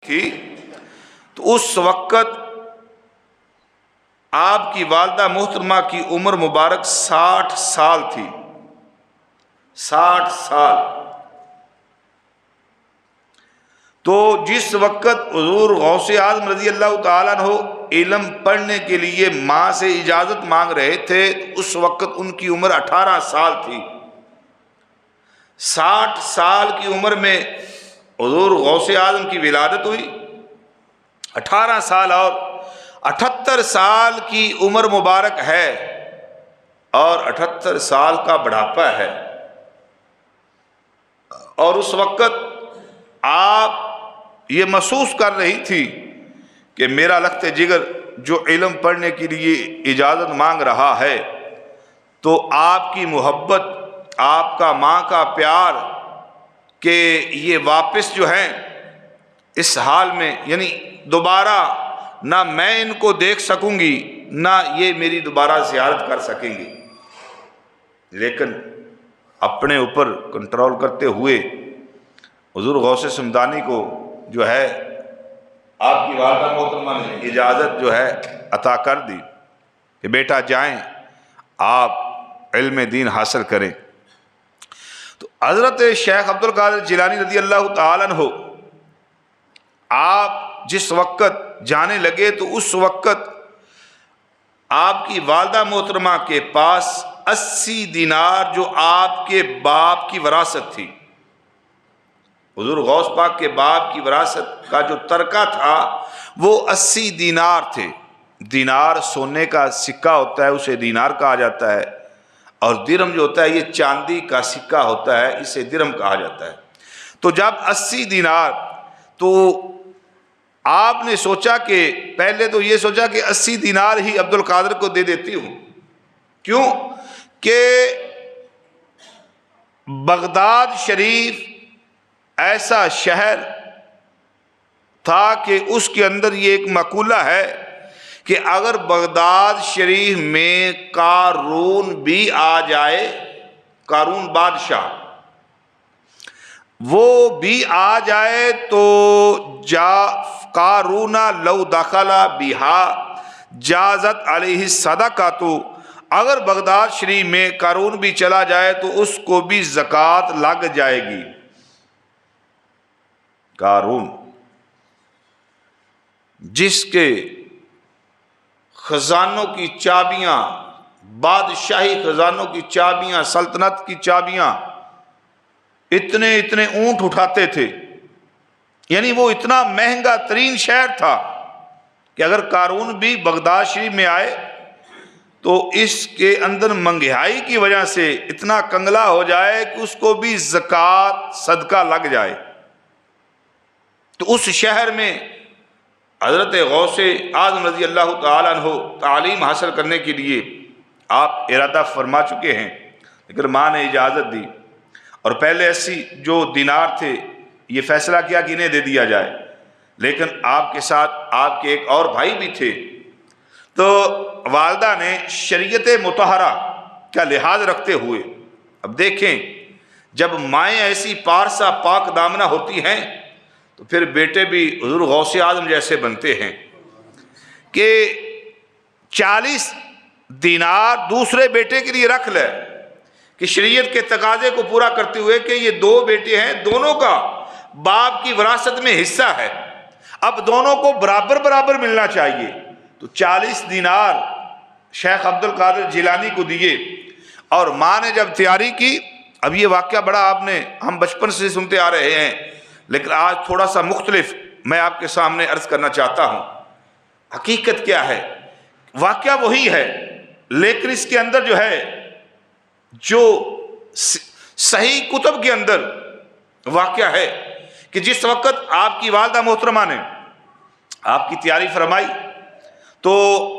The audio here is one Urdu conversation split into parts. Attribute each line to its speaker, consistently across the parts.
Speaker 1: تھی تو اس وقت آپ کی والدہ محترمہ کی عمر مبارک 60 سال تھی، 60 سال۔ تو جس وقت حضور غوث اعظم رضی اللہ تعالیٰ عنہ علم پڑھنے کے لیے ماں سے اجازت مانگ رہے تھے، اس وقت ان کی عمر 18 سال تھی۔ 60 سال کی عمر میں حضور غوث اعظم کی ولادت ہوئی، 18 سال اور 78 سال کی عمر مبارک ہے، اور 78 سال کا بڑھاپا ہے۔ اور اس وقت آپ یہ محسوس کر رہی تھی کہ میرا لخت جگر جو علم پڑھنے کے لیے اجازت مانگ رہا ہے، تو آپ کی محبت، آپ کا ماں کا پیار کہ یہ واپس جو ہیں اس حال میں، یعنی دوبارہ نہ میں ان کو دیکھ سکوں گی نہ یہ میری دوبارہ زیارت کر سکیں گی۔ لیکن اپنے اوپر کنٹرول کرتے ہوئے حضور غوث سمدانی کو جو ہے آپ کی والدہ محترمہ نے اجازت جو ہے عطا کر دی کہ بیٹا جائیں، آپ علم دین حاصل کریں۔ تو حضرت شیخ عبد القادر جیلانی رضی اللہ تعالیٰ عنہ آپ جس وقت جانے لگے تو اس وقت آپ کی والدہ محترمہ کے پاس 80 دینار جو آپ کے باپ کی وراثت تھی، حضور غوث پاک کے باپ کی وراثت کا جو ترکہ تھا وہ 80 دینار تھے۔ دینار سونے کا سکہ ہوتا ہے، اسے دینار کہا جاتا ہے، اور درہم جو ہوتا ہے یہ چاندی کا سکہ ہوتا ہے، اسے درہم کہا جاتا ہے۔ تو جب 80 دینار، تو آپ نے سوچا کہ پہلے تو یہ سوچا کہ 80 دینار ہی عبد القادر کو دے دیتی ہوں، کیوں کہ بغداد شریف ایسا شہر تھا کہ اس کے اندر یہ ایک مقولہ ہے کہ اگر بغداد شریف میں قارون بھی آ جائے، قارون بادشاہ وہ بھی آ جائے تو قارون لو دخل بہا جازت علیہ الصدقۃ، اگر بغداد شریف میں قارون بھی چلا جائے تو اس کو بھی زکوٰۃ لگ جائے گی۔ قارون جس کے خزانوں کی چابیاں، بادشاہی خزانوں کی چابیاں، سلطنت کی چابیاں، اتنے اونٹ اٹھاتے تھے، یعنی وہ اتنا مہنگا ترین شہر تھا کہ اگر قارون بھی بغداد شریف میں آئے تو اس کے اندر مہنگائی کی وجہ سے اتنا کنگلا ہو جائے کہ اس کو بھی زکوٰۃ صدقہ لگ جائے۔ تو اس شہر میں حضرت غوث اعظم رضی اللہ تعالیٰ عنہ تعلیم حاصل کرنے کے لیے آپ ارادہ فرما چکے ہیں، لیکن ماں نے اجازت دی، اور پہلے 80 جو دینار تھے یہ فیصلہ کیا کہ انہیں دے دیا جائے، لیکن آپ کے ساتھ آپ کے ایک اور بھائی بھی تھے۔ تو والدہ نے شریعت مطہرہ کا لحاظ رکھتے ہوئے، اب دیکھیں جب مائیں ایسی پارسا پاک دامنہ ہوتی ہیں تو پھر بیٹے بھی حضور غوث اعظم جیسے بنتے ہیں، کہ 40 دینار دوسرے بیٹے کے لیے رکھ لے کہ شریعت کے تقاضے کو پورا کرتے ہوئے کہ یہ 2 بیٹے ہیں، دونوں کا باپ کی وراثت میں حصہ ہے، اب دونوں کو برابر برابر ملنا چاہیے۔ تو 40 دینار شیخ عبد القادر جیلانی کو دیے، اور ماں نے جب تیاری کی، اب یہ واقعہ بڑا ہم بچپن سے سنتے آ رہے ہیں، لیکن آج تھوڑا سا مختلف میں آپ کے سامنے عرض کرنا چاہتا ہوں۔ حقیقت کیا ہے؟ واقعہ وہی ہے، لیکن اس کے اندر جو ہے، جو صحیح کتب کے اندر واقعہ ہے کہ جس وقت آپ کی والدہ محترمہ نے آپ کی تیاری فرمائی تو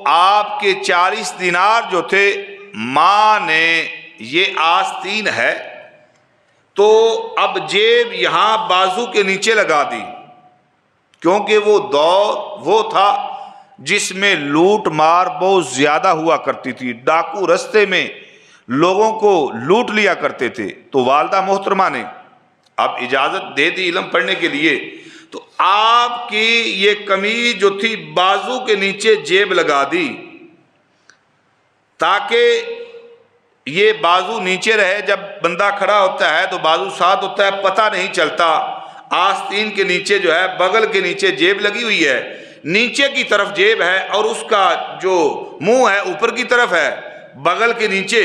Speaker 1: آپ کے 40 دینار جو تھے ماں نے یہ آستین ہے تو اب جیب یہاں بازو کے نیچے لگا دی، کیونکہ وہ دور وہ تھا جس میں لوٹ مار بہت زیادہ ہوا کرتی تھی، ڈاکو رستے میں لوگوں کو لوٹ لیا کرتے تھے۔ تو والدہ محترمہ نے اب اجازت دے دی علم پڑھنے کے لیے، تو آپ کی یہ قمیض جو تھی بازو کے نیچے جیب لگا دی تاکہ یہ بازو نیچے رہے، جب بندہ کھڑا ہوتا ہے تو بازو ساتھ ہوتا ہے، پتہ نہیں چلتا۔ آستین کے نیچے جو ہے بغل کے نیچے جیب لگی ہوئی ہے، نیچے کی طرف جیب ہے اور اس کا جو منہ ہے اوپر کی طرف ہے بغل کے نیچے۔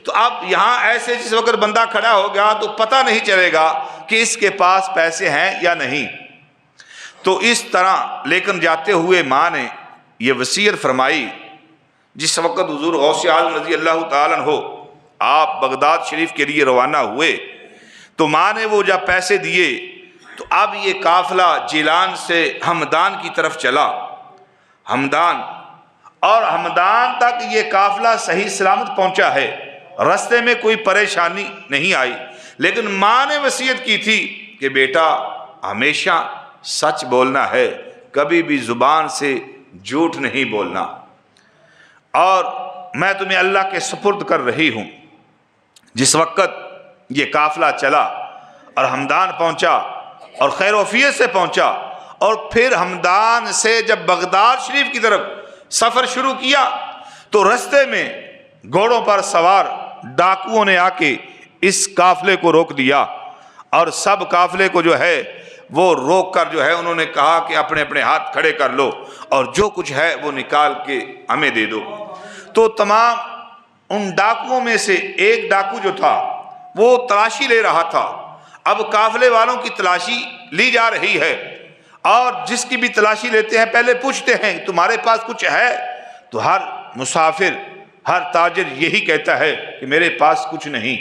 Speaker 1: تو اب یہاں ایسے جس وقت بندہ کھڑا ہو گیا تو پتہ نہیں چلے گا کہ اس کے پاس پیسے ہیں یا نہیں۔ تو اس طرح لیکن جاتے ہوئے ماں نے یہ وصیت فرمائی، جس وقت حضور غوث اعظم رضی اللہ تعالیٰ عنہ آپ بغداد شریف کے لیے روانہ ہوئے تو ماں نے وہ جب پیسے دیے تو اب یہ قافلہ جیلان سے ہمدان کی طرف چلا، ہمدان، اور ہمدان تک یہ قافلہ صحیح سلامت پہنچا ہے، راستے میں کوئی پریشانی نہیں آئی۔ لیکن ماں نے وصیت کی تھی کہ بیٹا ہمیشہ سچ بولنا ہے، کبھی بھی زبان سے جھوٹ نہیں بولنا، اور میں تمہیں اللہ کے سپرد کر رہی ہوں۔ جس وقت یہ قافلہ چلا اور ہمدان پہنچا اور خیر وفیت سے پہنچا، اور پھر ہمدان سے جب بغداد شریف کی طرف سفر شروع کیا تو رستے میں گھوڑوں پر سوار ڈاکوؤں نے آ کے اس قافلے کو روک دیا، اور سب قافلے کو جو ہے وہ روک کر جو ہے انہوں نے کہا کہ اپنے اپنے ہاتھ کھڑے کر لو اور جو کچھ ہے وہ نکال کے ہمیں دے دو۔ تو تمام ان ڈاکوؤں میں سے ایک ڈاکو جو تھا وہ تلاشی لے رہا تھا۔ اب قافلے والوں کی تلاشی لی جا رہی ہے، اور جس کی بھی تلاشی لیتے ہیں پہلے پوچھتے ہیں تمہارے پاس کچھ ہے؟ تو ہر مسافر، ہر تاجر یہی کہتا ہے کہ میرے پاس کچھ نہیں،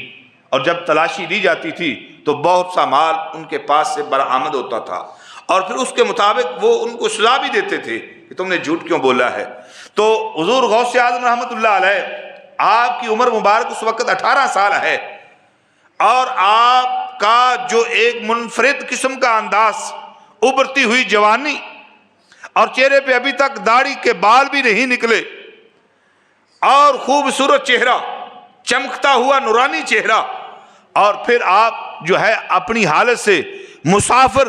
Speaker 1: اور جب تلاشی لی جاتی تھی تو بہت سا مال ان کے پاس سے برآمد ہوتا تھا، اور پھر اس کے مطابق وہ ان کو سزا بھی دیتے تھے کہ تم نے جھوٹ کیوں بولا ہے۔ تو حضور غوث اعظم رحمۃ اللہ علیہ، آپ کی عمر مبارک اس وقت 18 سال ہے، اور آپ کا جو ایک منفرد قسم کا انداز، ابھرتی ہوئی جوانی، اور چہرے پہ ابھی تک داڑھی کے بال بھی نہیں نکلے، اور خوبصورت چہرہ، چمکتا ہوا نورانی چہرہ، اور پھر آپ جو ہے اپنی حالت سے مسافر،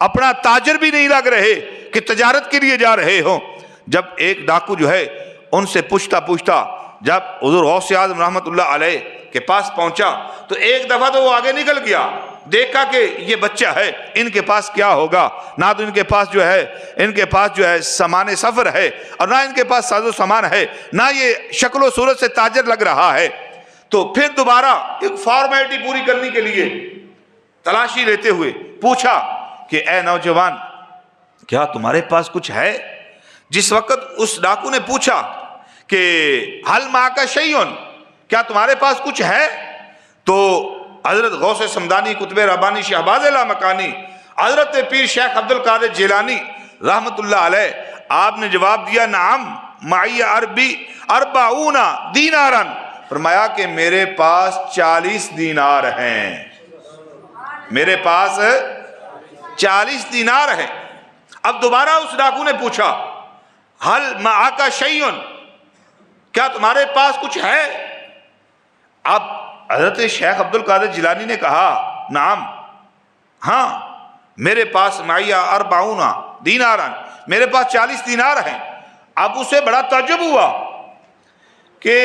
Speaker 1: اپنا تاجر بھی نہیں لگ رہے کہ تجارت کے لیے جا رہے ہوں۔ جب ایک ڈاکو جو ہے ان سے پوچھتا جب حضور غوث اعظم رحمۃ اللہ علیہ کے پاس پہنچا تو ایک دفعہ تو وہ آگے نکل گیا، دیکھا کہ یہ بچہ ہے، ان کے پاس کیا ہوگا، نہ تو ان کے پاس جو ہے سامان سفر ہے، اور نہ ان کے پاس ساز و سامان ہے، نہ یہ شکل و صورت سے تاجر لگ رہا ہے۔ تو پھر دوبارہ ایک فارمیلٹی پوری کرنے کے لیے تلاشی لیتے ہوئے پوچھا کہ اے نوجوان، کیا تمہارے پاس کچھ ہے؟ جس وقت اس ڈاکو نے پوچھا کہ حل معک شیئن، کیا تمہارے پاس کچھ ہے، تو حضرت غوث سمدانی قطب ربانی شہباز لامکانی حضرت پیر شیخ عبد القادر جیلانی رحمت اللہ علیہ، آپ نے جواب دیا نعم معی عربی 40 دینارا، فرمایا کہ میرے پاس 40 دینار ہیں، میرے پاس 40 دینار ہیں۔ اب دوبارہ اس ڈاکو نے پوچھا حل معک شیئن، کیا تمہارے پاس کچھ ہے؟ اب حضرت شیخ عبد القادر جیلانی نے کہا نعم، ہاں میرے پاس معی 40 دینارا، میرے پاس 40 دینار ہیں۔ اب اسے بڑا تعجب ہوا کہ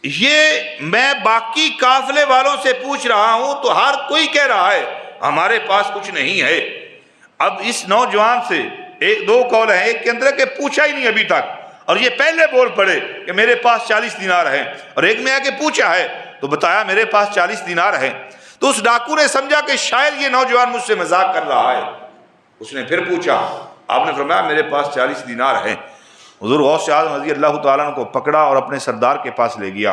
Speaker 1: یہ میں باقی قافلے والوں سے پوچھ رہا ہوں تو ہر کوئی کہہ رہا ہے ہمارے پاس کچھ نہیں ہے۔ اب اس نوجوان سے ایک دو قول ہیں، ایک کے اندر کہ پوچھا ہی نہیں ابھی تک، اور یہ پہلے بول پڑے کہ میرے پاس 40 دینار ہیں، اور ایک میں آ کے پوچھا ہے تو بتایا میرے پاس 40 دینار ہیں۔ تو اس ڈاکو نے سمجھا کہ شاید یہ نوجوان مجھ سے مذاق کر رہا ہے، اس نے پھر پوچھا، آپ نے فرمایا میرے پاس 40 دینار ہیں۔ حضور غوث اعظم رضی اللہ تعالیٰ عنہ کو پکڑا اور اپنے سردار کے پاس لے گیا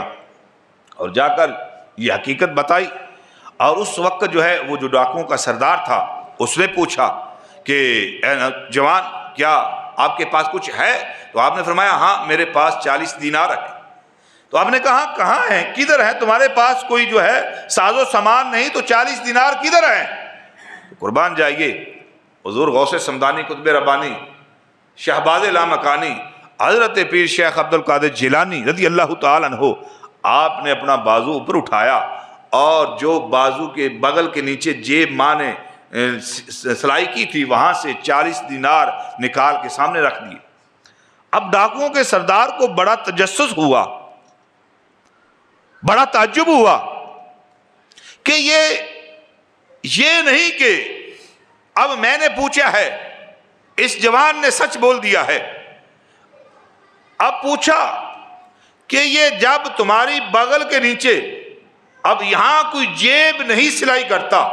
Speaker 1: اور جا کر یہ حقیقت بتائی، اور اس وقت جو ہے وہ جو ڈاکوؤں کا سردار تھا اس نے پوچھا کہ اے جوان، کیا آپ کے پاس کچھ ہے؟ تو آپ نے فرمایا ہاں میرے پاس 40 دینار ہے۔ تو آپ نے کہا کہاں ہیں، کدھر ہیں؟ تمہارے پاس کوئی جو ہے ساز و سامان نہیں تو 40 دینار کدھر ہیں؟ قربان جائیے حضور غوث سمدانی قطب ربانی شہباز لامکانی حضرت پیر شیخ عبد القادر جیلانی رضی اللہ تعالیٰ عنہ، آپ نے اپنا بازو اوپر اٹھایا، اور جو بازو کے بغل کے نیچے جیب ماں نے سلائی کی تھی وہاں سے 40 دینار نکال کے سامنے رکھ دیے۔ اب ڈاکوؤں کے سردار کو بڑا تجسس ہوا، بڑا تعجب ہوا کہ یہ نہیں کہ اب میں نے پوچھا ہے، اس جوان نے سچ بول دیا ہے۔ اب پوچھا کہ یہ جب تمہاری بغل کے نیچے، اب یہاں کوئی جیب نہیں سلائی کرتا،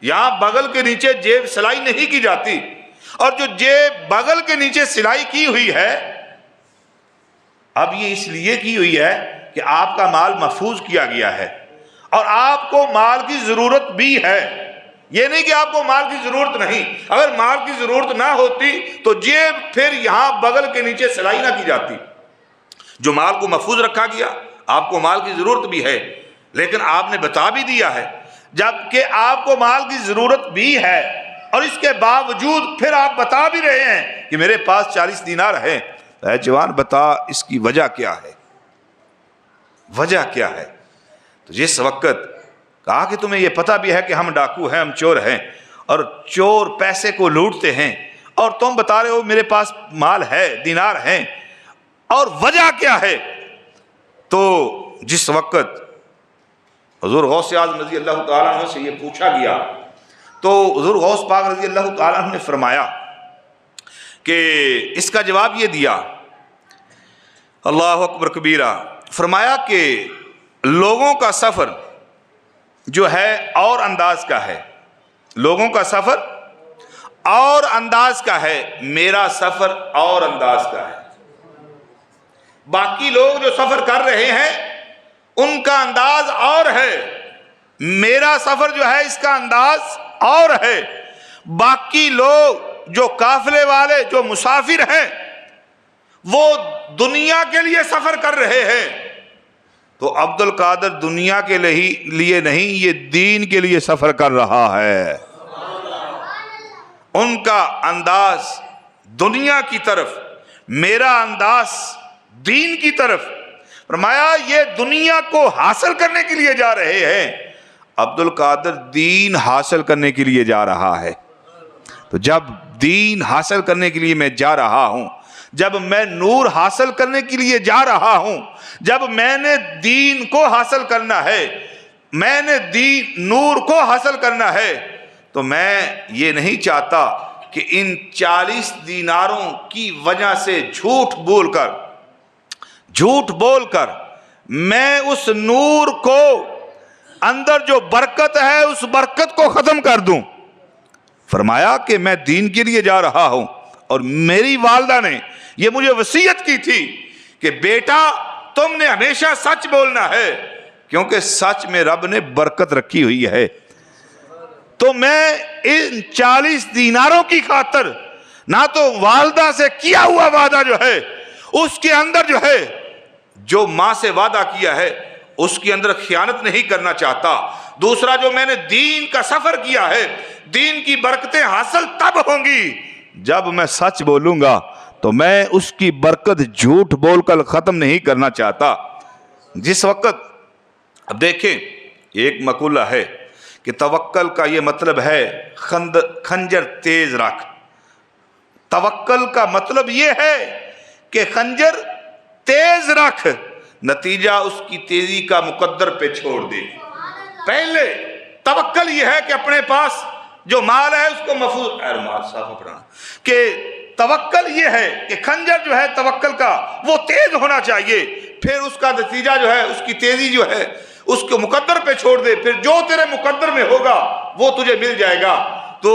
Speaker 1: یہاں بغل کے نیچے جیب سلائی نہیں کی جاتی، اور جو جیب بغل کے نیچے سلائی کی ہوئی ہے، اب یہ اس لیے کی ہوئی ہے کہ آپ کا مال محفوظ کیا گیا ہے اور آپ کو مال کی ضرورت بھی ہے۔ یہ نہیں کہ آپ کو مال کی ضرورت نہیں، اگر مال کی ضرورت نہ ہوتی تو جیب پھر یہاں بغل کے نیچے سلائی نہ کی جاتی۔ جو مال کو محفوظ رکھا گیا، آپ کو مال کی ضرورت بھی ہے، لیکن آپ نے بتا بھی دیا ہے، جبکہ آپ کو مال کی ضرورت بھی ہے اور اس کے باوجود پھر آپ بتا بھی رہے ہیں کہ میرے پاس 40 دینار ہے۔ اے جوان، بتا اس کی وجہ کیا ہے؟ وجہ کیا ہے؟ تو جس وقت کہا کہ تمہیں یہ پتہ بھی ہے کہ ہم ڈاکو ہیں، ہم چور ہیں، اور چور پیسے کو لوٹتے ہیں، اور تم بتا رہے ہو میرے پاس مال ہے، دینار ہیں، اور وجہ کیا ہے؟ تو جس وقت حضور غوث اعظم رضی اللہ تعالیٰ عنہ سے یہ پوچھا گیا تو حضور غوث پاک رضی اللہ تعالیٰ عنہ نے فرمایا کہ اس کا جواب یہ دیا، اللہ اکبر کبیرہ، فرمایا کہ لوگوں کا سفر جو ہے اور انداز کا ہے، لوگوں کا سفر اور انداز کا ہے، میرا سفر اور انداز کا ہے۔ باقی لوگ جو سفر کر رہے ہیں ان کا انداز اور ہے، میرا سفر جو ہے اس کا انداز اور ہے۔ باقی لوگ جو قافلے والے، جو مسافر ہیں، وہ دنیا کے لیے سفر کر رہے ہیں، تو عبد القادر دنیا کے لیے نہیں، یہ دین کے لیے سفر کر رہا ہے۔ ان کا انداز دنیا کی طرف، میرا انداز دین کی طرف۔ فرمایا یہ دنیا کو حاصل کرنے کے لیے جا رہے ہیں، عبد القادر دین حاصل کرنے کے لیے جا رہا ہے۔ تو جب دین حاصل کرنے کے لیے میں جا رہا ہوں، جب میں نور حاصل کرنے کے لیے جا رہا ہوں، جب میں نے دین کو حاصل کرنا ہے، میں نے نور کو حاصل کرنا ہے، تو میں یہ نہیں چاہتا کہ ان 40 دیناروں کی وجہ سے جھوٹ بول کر میں اس نور کو، اندر جو برکت ہے اس برکت کو ختم کر دوں۔ فرمایا کہ میں دین کے لیے جا رہا ہوں، اور میری والدہ نے یہ مجھے وصیت کی تھی کہ بیٹا تم نے ہمیشہ سچ بولنا ہے، کیونکہ سچ میں رب نے برکت رکھی ہوئی ہے۔ تو میں ان 40 دیناروں کی خاطر نہ تو والدہ سے کیا ہوا وعدہ جو ہے اس کے اندر جو ہے، جو ماں سے وعدہ کیا ہے اس کے اندر خیانت نہیں کرنا چاہتا۔ دوسرا، جو میں نے دین کا سفر کیا ہے، دین کی برکتیں حاصل تب ہوں گی جب میں سچ بولوں گا، تو میں اس کی برکت جھوٹ بول کر ختم نہیں کرنا چاہتا۔ جس وقت، اب دیکھیں، ایک مقولہ ہے کہ توکل کا یہ مطلب ہے خنجر تیز رکھ۔ توکل کا مطلب یہ ہے کہ خنجر تیز رکھ، نتیجہ اس کی تیزی کا مقدر پہ چھوڑ دے۔ پہلے توکل یہ ہے کہ اپنے پاس جو مال ہے اس کو محفوظ، کہ توکل یہ ہے کہ خنجر جو ہے توکل کا وہ تیز ہونا چاہیے، پھر اس کا نتیجہ جو ہے، اس کی تیزی جو ہے اس کو مقدر پہ چھوڑ دے، پھر جو تیرے مقدر میں ہوگا وہ تجھے مل جائے گا۔ تو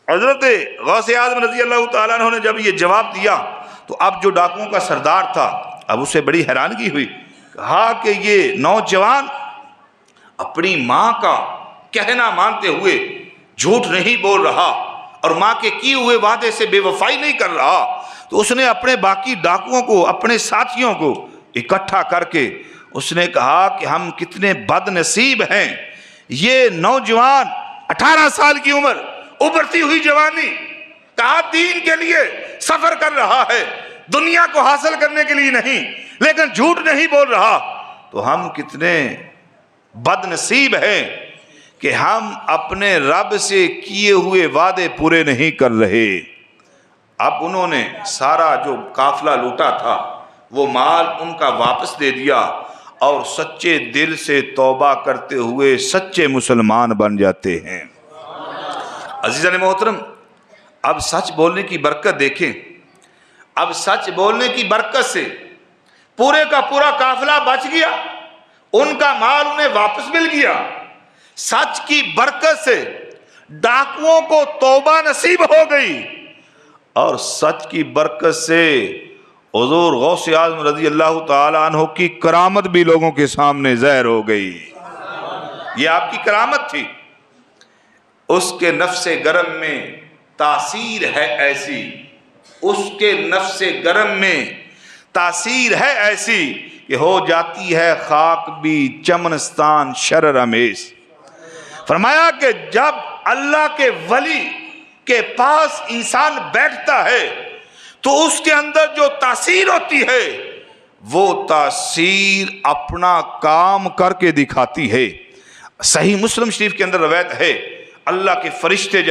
Speaker 1: حضرت غوث اعظم رضی اللہ تعالیٰ عنہ نے جب یہ جواب دیا تو اب جو ڈاکوؤں کا سردار تھا، اب اسے بڑی حیرانگی ہوئی، کہا کہ یہ نوجوان اپنی ماں کا کہنا مانتے ہوئے جھوٹ نہیں بول رہا اور ماں کے کیے ہوئے وعدے سے بے وفائی نہیں کر رہا۔ تو اس نے اپنے باقی ڈاکوؤں کو، اپنے ساتھیوں کو اکٹھا کر کے اس نے کہا کہ ہم کتنے بد نصیب ہیں، یہ نوجوان 18 سال کی عمر، ابھرتی ہوئی جوانی، کہا دین کے لیے سفر کر رہا ہے، دنیا کو حاصل کرنے کے لیے نہیں، لیکن جھوٹ نہیں بول رہا۔ تو ہم کتنے بد نصیب ہیں کہ ہم اپنے رب سے کیے ہوئے وعدے پورے نہیں کر رہے۔ اب انہوں نے سارا جو قافلہ لوٹا تھا وہ مال ان کا واپس دے دیا اور سچے دل سے توبہ کرتے ہوئے سچے مسلمان بن جاتے ہیں۔ عزیزان محترم، اب سچ بولنے کی برکت دیکھیں۔ اب سچ بولنے کی برکت سے پورے کا پورا قافلہ بچ گیا، ان کا مال انہیں واپس مل گیا۔ سچ کی برکت سے ڈاکوؤں کو توبہ نصیب ہو گئی، اور سچ کی برکت سے حضور غوث اعظم رضی اللہ تعالی عنہ کی کرامت بھی لوگوں کے سامنے ظاہر ہو گئی۔ یہ آپ کی کرامت تھی۔ اس کے نفس گرم میں تاثیر ہے ایسی، اس کے نفس گرم میں تاثیر ہے ایسی کہ ہو جاتی ہے خاک بھی چمنستان شرر امیز۔ فرمایا کہ جب اللہ کے ولی کے پاس انسان بیٹھتا ہے تو اس کے اندر جو تاثیر ہوتی ہے وہ تاثیر اپنا کام کر کے دکھاتی ہے۔ صحیح مسلم شریف کے اندر روایت ہے، اللہ کے فرشتے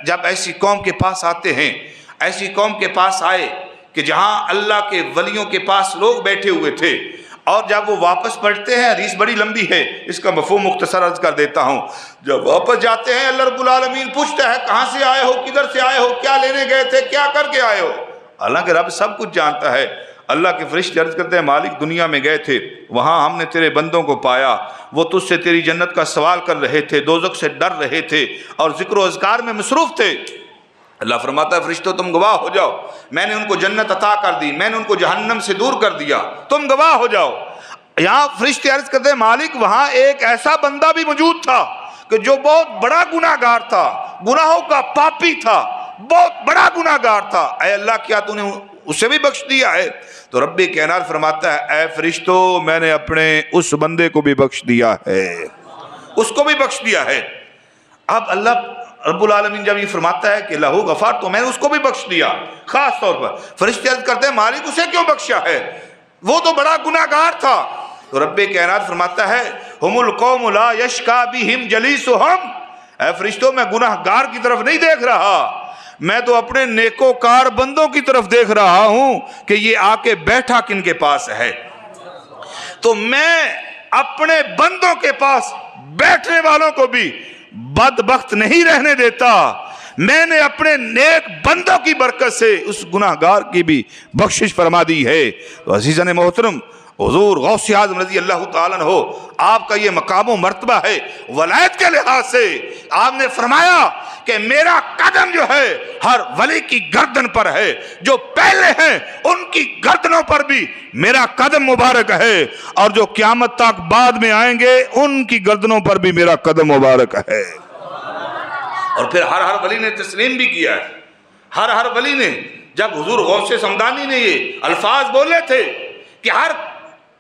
Speaker 1: جب ایسی قوم کے پاس آتے ہیں، ایسی قوم کے پاس آئے کہ جہاں اللہ کے ولیوں کے پاس لوگ بیٹھے ہوئے تھے، اور جب وہ واپس پڑھتے ہیں، حدیث بڑی لمبی ہے، اس کا مفہوم مختصر عرض کر دیتا ہوں۔ جب واپس جاتے ہیں اللہ رب العالمین پوچھتا ہے کہاں سے آئے ہو، کدھر سے آئے ہو، کیا لینے گئے تھے، کیا کر کے آئے ہو؟ حالانکہ رب سب کچھ جانتا ہے۔ اللہ کے فرشتے عرض کرتے ہیں مالک دنیا میں گئے تھے، وہاں ہم نے تیرے بندوں کو پایا، وہ تجھ سے تیری جنت کا سوال کر رہے تھے، دوزخ سے ڈر رہے تھے اور ذکر و اذکار میں مصروف تھے۔ اللہ فرماتا ہے فرشتوں تم گواہ ہو جاؤ، میں نے ان کو جنت عطا کر دی، میں نے ان کو جہنم سے دور کر دیا، تم گواہ ہو جاؤ۔ یہاں فرشتے عرض کرتے ہیں مالک وہاں ایک ایسا بندہ بھی موجود تھا کہ جو بہت بڑا گناہ گار تھا، گناہوں کا پاپی تھا، بہت بڑا گناہ گار تھا، اے اللہ کیا تو نے اسے بھی بخش دیا ہے؟ تو رب کائنات فرماتا ہے اے فرشتوں میں نے اپنے اس بندے کو بھی بخش دیا ہے، اس کو بھی بخش دیا ہے۔ اب اللہ رب العالمین جب یہ فرماتا ہے کہ لہو غفار، تو میں نے اس کو بھی بخش دیا خاص طور پر۔ فرشتے عرض کرتے ہیں مالک اسے کیوں بخشا ہے، وہ تو بڑا گناہ گار تھا۔ تو رب کائنات فرماتا ہے ہم القوم لا یشکا بہم جلیسہم، اے فرشتوں میں گناہ گار کی طرف نہیں دیکھ رہا، میں تو اپنے نیکوکار بندوں کی طرف دیکھ رہا ہوں کہ یہ آ کے بیٹھا کن کے پاس ہے۔ تو میں اپنے بندوں کے پاس بیٹھنے والوں کو بھی بدبخت نہیں رہنے دیتا، میں نے اپنے نیک بندوں کی برکت سے اس گناہ گار کی بھی بخشش فرما دی ہے۔ تو عزیزان محترم، حضور غوث اعظم رضی اللہ تعالیٰ عنہ آپ کا یہ مقام و مرتبہ ہے ولایت کے لحاظ سے۔ آپ نے فرمایا کہ میرا قدم جو ہے ہر ولی کی گردن پر ہے، جو پہلے ہیں ان کی گردنوں پر بھی میرا قدم مبارک ہے، اور جو قیامت تک بعد میں آئیں گے ان کی گردنوں پر بھی میرا قدم مبارک ہے۔ اور پھر ہر ولی نے تسلیم بھی کیا ہے۔ ہر ولی نے، جب حضور غوث سمدانی نے یہ الفاظ بولے تھے کہ ہر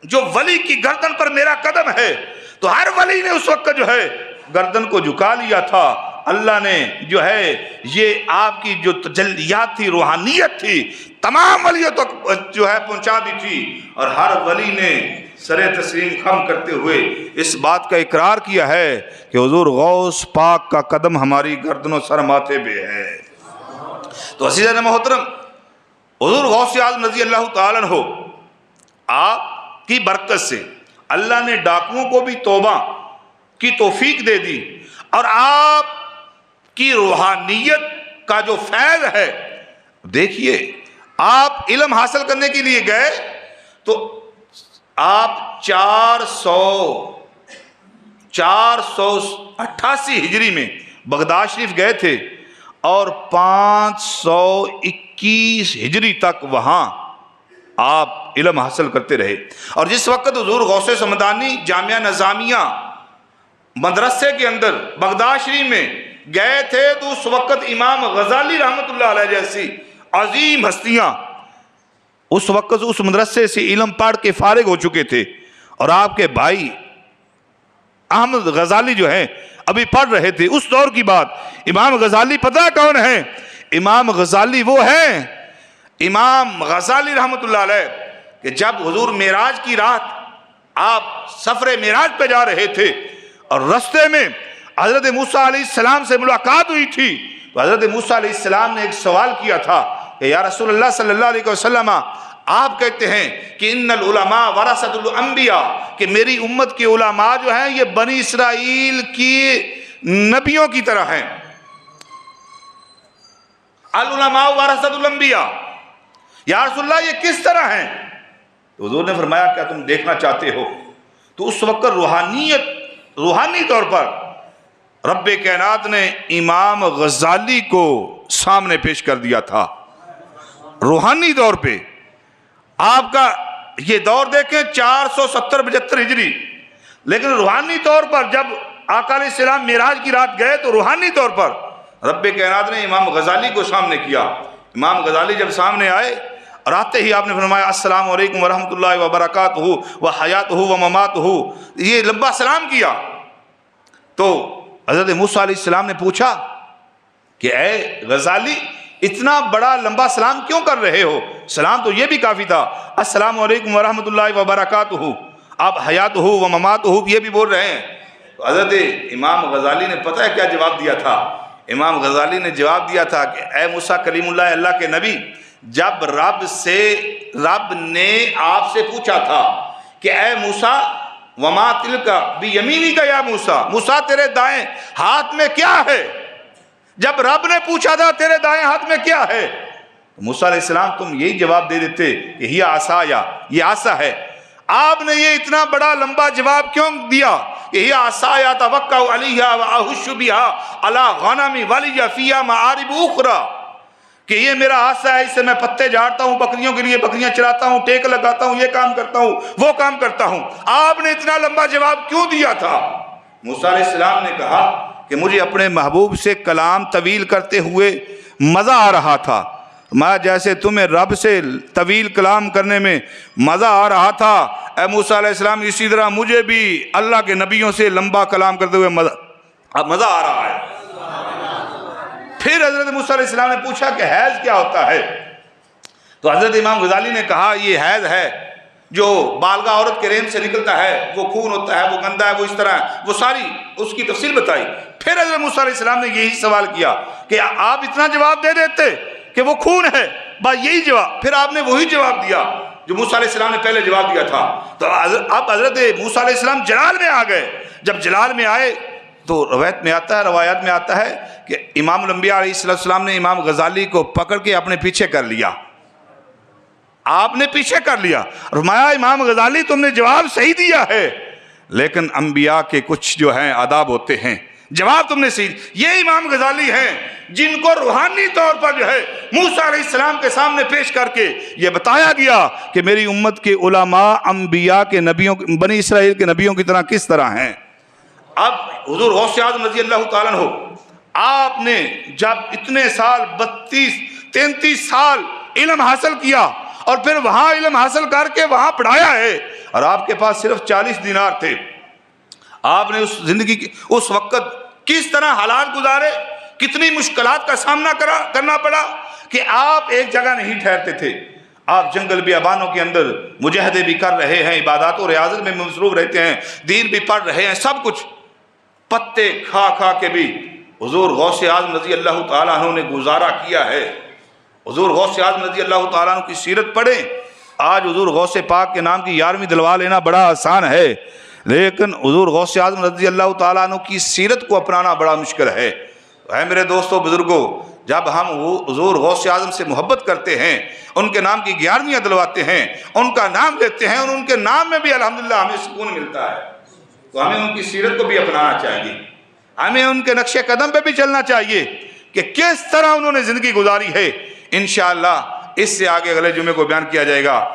Speaker 1: جو ولی کی گردن پر میرا قدم ہے، تو ہر ولی نے اس وقت جو ہے گردن کو جھکا لیا تھا۔ اللہ نے جو ہے یہ آپ کی جو تجلیات تھی، روحانیت تھی، تمام ولیوں تک جو ہے پہنچا دی تھی، اور ہر ولی نے سر تسلیم خم کرتے ہوئے اس بات کا اقرار کیا ہے کہ حضور غوث پاک کا قدم ہماری گردن و سر ماتھے پہ ہے۔ تو عزیزان محترم، حضور غوث اعظم رضی اللہ تعالیٰ عنہ آپ کی برکت سے اللہ نے ڈاکوؤں کو بھی توبہ کی توفیق دے دی، اور آپ کی روحانیت کا جو فیض ہے، دیکھیے آپ علم حاصل کرنے کے لیے گئے تو آپ 488 ہجری میں بغداد شریف گئے تھے، اور 521 ہجری تک وہاں آپ علم حاصل کرتے رہے۔ اور جس وقت حضور غوث سمدانی جامعہ نظامیہ مدرسے کے اندر بغداد شریف میں گئے تھے، تو اس وقت امام غزالی رحمت اللہ علیہ جیسی عظیم ہستیاں اس وقت اس مدرسے سے علم پڑھ کے فارغ ہو چکے تھے، اور آپ کے بھائی احمد غزالی جو ہیں ابھی پڑھ رہے تھے۔ اس دور کی بات، امام غزالی پتہ کون ہیں؟ امام غزالی وہ ہیں امام غزالی رحمت اللہ علیہ کہ جب حضور معراج کی رات آپ سفر معراج پہ جا رہے تھے، اور رستے میں حضرت موسیٰ علیہ السلام سے ملاقات ہوئی تھی تو حضرت موسیٰ علیہ السلام نے ایک سوال کیا تھا کہ یا رسول اللہ صلی اللہ علیہ وسلم، آپ کہتے ہیں کہ ان العلماء ورثۃ الانبیاء، کہ میری امت کے علماء جو ہیں یہ بنی اسرائیل کی نبیوں کی طرح ہیں. العلماء ورثۃ الانبیاء، یا رسول اللہ یہ کس طرح ہیں؟ تو حضور نے فرمایا کیا تم دیکھنا چاہتے ہو؟ تو اس وقت روحانی طور پر رب کائنات نے امام غزالی کو سامنے پیش کر دیا تھا. روحانی طور پہ آپ کا یہ دور دیکھیں 470-75 ہجری، لیکن روحانی طور پر جب آقا علیہ السلام معراج کی رات گئے تو روحانی طور پر رب کائنات نے امام غزالی کو سامنے کیا. امام غزالی جب سامنے آئے اور آتے ہی آپ نے فرمایا السلام علیکم ورحمۃ اللہ وبرکاتہ وحیاتہ ومماتہ، یہ لمبا سلام کیا. تو حضرت موسیٰ علیہ السلام نے پوچھا کہ اے غزالی اتنا بڑا لمبا سلام کیوں کر رہے ہو؟ سلام تو یہ بھی کافی تھا، السلام علیکم ورحمۃ اللہ وبرکاتہ، آپ حیاتہ ومماتہ یہ بھی بول رہے ہیں. تو حضرت امام غزالی نے پتہ ہے کیا جواب دیا تھا؟ امام غزالی نے جواب دیا تھا کہ اے موسیٰ کلیم اللہ، اللہ کے نبی، جب رب نے آپ سے پوچھا تھا کہ اے موسیٰ وما تلک بیمینک یا موسیٰ، موسیٰ تیرے دائیں ہاتھ میں کیا ہے؟ جب رب نے پوچھا تھا تیرے دائیں ہاتھ میں کیا ہے، موسیٰ علیہ السلام تم یہی جواب دے دیتے کہ ہی عصایا، یہ عصا ہے. آپ نے یہ اتنا بڑا لمبا جواب کیوں دیا کہ ہی عصایا توکا علیہا واحش بہا علی غنمی ولی فیہا معارب اخری، کہ یہ میرا عصا ہے، اس سے میں پتے جھاڑتا ہوں، بکریوں کے لیے بکریاں چراتا ہوں، ٹیک لگاتا ہوں، یہ کام کرتا ہوں، وہ کام کرتا ہوں. آپ نے اتنا لمبا جواب کیوں دیا تھا؟ موسیٰ علیہ السلام نے کہا کہ مجھے اپنے محبوب سے کلام طویل کرتے ہوئے مزہ آ رہا تھا. میں جیسے تمہیں رب سے طویل کلام کرنے میں مزہ آ رہا تھا، اے موسیٰ علیہ السلام اسی طرح مجھے بھی اللہ کے نبیوں سے لمبا کلام کرتے ہوئے مزہ آ رہا ہے. پھر حضرت موسیٰ علیہ السلام نے پوچھا کہ حیض کیا ہوتا ہے؟ تو حضرت امام غزالی نے کہا یہ حیض ہے جو بالغہ عورت کے رحم سے نکلتا ہے، وہ خون ہوتا ہے، وہ گندا ہے، وہ اس طرح ہے، وہ ساری اس کی تفصیل بتائی. پھر حضرت موسیٰ علیہ السلام نے یہی سوال کیا کہ آپ اتنا جواب دے دیتے کہ وہ خون ہے، بس یہی جواب. پھر آپ نے وہی جواب دیا جو موسیٰ علیہ السلام نے پہلے جواب دیا تھا. تو اب حضرت موسیٰ علیہ السلام جلال میں آ گئے. جب جلال میں آئے تو روایت میں آتا ہے کہ امام الانبیاء علیہ السلام نے امام غزالی کو پکڑ کے اپنے پیچھے کر لیا. آپ نے پیچھے کر لیا، فرمایا امام غزالی تم نے جواب صحیح دیا ہے، لیکن انبیاء کے کچھ جو ہیں آداب ہوتے ہیں، جواب تم نے صحیح. یہ امام غزالی ہیں جن کو روحانی طور پر جو ہے موسیٰ علیہ السلام کے سامنے پیش کر کے یہ بتایا گیا کہ میری امت کے علماء انبیاء کے نبیوں، بنی اسرائیل کے نبیوں کی طرح کس طرح ہیں. اب حضور غوث اعظم رضی اللہ تعالیٰ عنہ، آپ نے جب اتنے سال 32-33 سال علم حاصل کیا اور پھر وہاں علم حاصل کر کے وہاں پڑھایا ہے، اور آپ کے پاس صرف 40 دینار تھے. آپ نے اس زندگی کی اس وقت کس طرح حالات گزارے، کتنی مشکلات کا سامنا کرنا پڑا کہ آپ ایک جگہ نہیں ٹھہرتے تھے. آپ جنگل بیابانوں کے اندر مجاہدے بھی کر رہے ہیں، عبادات و ریاضت میں مصروف رہتے ہیں، دین بھی پڑھ رہے ہیں، سب کچھ پتے کھا کھا کے بھی حضور غوث اعظم رضی اللہ تعالیٰ عنہ نے گزارا کیا ہے. حضور غوث اعظم رضی اللہ تعالیٰ عنہ کی سیرت پڑھیں. آج حضور غوث پاک کے نام کی 11ویں دلوا لینا بڑا آسان ہے، لیکن حضور غوث اعظم رضی اللہ تعالیٰ عنہ کی سیرت کو اپنانا بڑا مشکل ہے. اے میرے دوستو بزرگوں، جب ہم حضور غوث اعظم سے محبت کرتے ہیں، ان کے نام کی 11ویں دلواتے ہیں، ان کا نام لیتے ہیں، اور ان کے نام میں بھی الحمدللہ ہمیں سکون ملتا ہے، تو ہمیں ان کی سیرت کو بھی اپنانا چاہیے، ہمیں ان کے نقش قدم پہ بھی چلنا چاہیے کہ کس طرح انہوں نے زندگی گزاری ہے. انشاءاللہ اس سے آگے اگلے جمعے کو بیان کیا جائے گا.